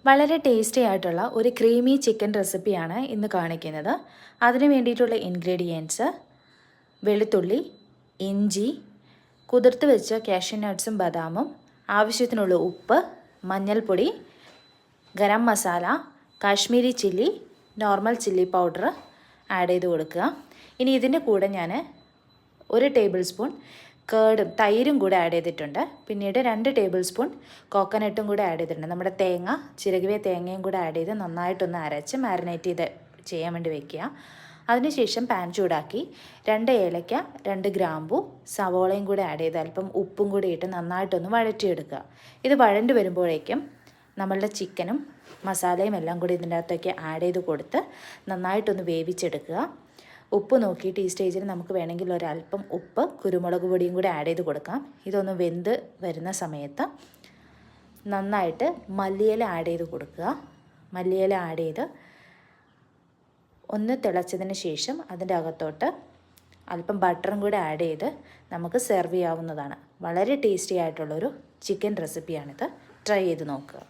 വളരെ ടേസ്റ്റി ആയിട്ടുള്ള ഒരു ക്രീമി ചിക്കൻ റെസിപ്പിയാണ് ഇന്ന് കാണിക്കുന്നത്. അതിന് വേണ്ടിയിട്ടുള്ള ഇൻഗ്രീഡിയൻസ്: വെളുത്തുള്ളി, ഇഞ്ചി, കുതിർത്ത് വെച്ച കാഷ്യൂ നട്ട്സും ബദാമും, ആവശ്യത്തിനുള്ള ഉപ്പ്, മഞ്ഞൾപ്പൊടി, garam masala, Kashmiri chilli, normal chilli powder add ചെയ്ത് കൊടുക്കുക. ഇനി ഇതിൻ്റെ കൂടെ ഞാൻ 1 ടേബിൾ സ്പൂൺ കേടും തൈരും കൂടെ ആഡ് ചെയ്തിട്ടുണ്ട്. പിന്നീട് 2 ടേബിൾ സ്പൂൺ കോക്കനട്ടും കൂടെ ആഡ് ചെയ്തിട്ടുണ്ട്. നമ്മുടെ തേങ്ങ, ചിരകിയ തേങ്ങയും കൂടെ ആഡ് ചെയ്ത് നന്നായിട്ടൊന്ന് അരച്ച് മാരിനേറ്റ് ചെയ്യാൻ വേണ്ടി വയ്ക്കുക. അതിനുശേഷം പാൻ ചൂടാക്കി 2 ഏലക്ക, 2 ഗ്രാമ്പു, സവോളയും കൂടെ ആഡ് ചെയ്ത് അല്പം ഉപ്പും കൂടി ഇട്ട് നന്നായിട്ടൊന്ന് വഴറ്റിയെടുക്കുക. ഇത് വഴണ്ട് വരുമ്പോഴേക്കും നമ്മളുടെ ചിക്കനും മസാലയും എല്ലാം കൂടി ഇതിൻ്റെ അകത്തേക്ക് ആഡ് ചെയ്ത് കൊടുത്ത് നന്നായിട്ടൊന്ന് വേവിച്ചെടുക്കുക. ഉപ്പ് നോക്കിയിട്ട് ഈ സ്റ്റേജിൽ നമുക്ക് വേണമെങ്കിൽ ഒരല്പം ഉപ്പ്, കുരുമുളക് പൊടിയും കൂടി ആഡ് ചെയ്ത് കൊടുക്കാം. ഇതൊന്ന് വെന്ത് വരുന്ന സമയത്ത് നന്നായിട്ട് മല്ലിയില ആഡ് ചെയ്ത് കൊടുക്കുക. മല്ലിയില ആഡ് ചെയ്ത് ഒന്ന് തിളച്ചതിന് ശേഷം അതിൻ്റെ അകത്തോട്ട് അല്പം ബട്ടറും കൂടി ആഡ് ചെയ്ത് നമുക്ക് സെർവ് ചെയ്യാവുന്നതാണ്. വളരെ ടേസ്റ്റി ആയിട്ടുള്ളൊരു ചിക്കൻ റെസിപ്പിയാണിത്. ട്രൈ ചെയ്ത് നോക്കുക.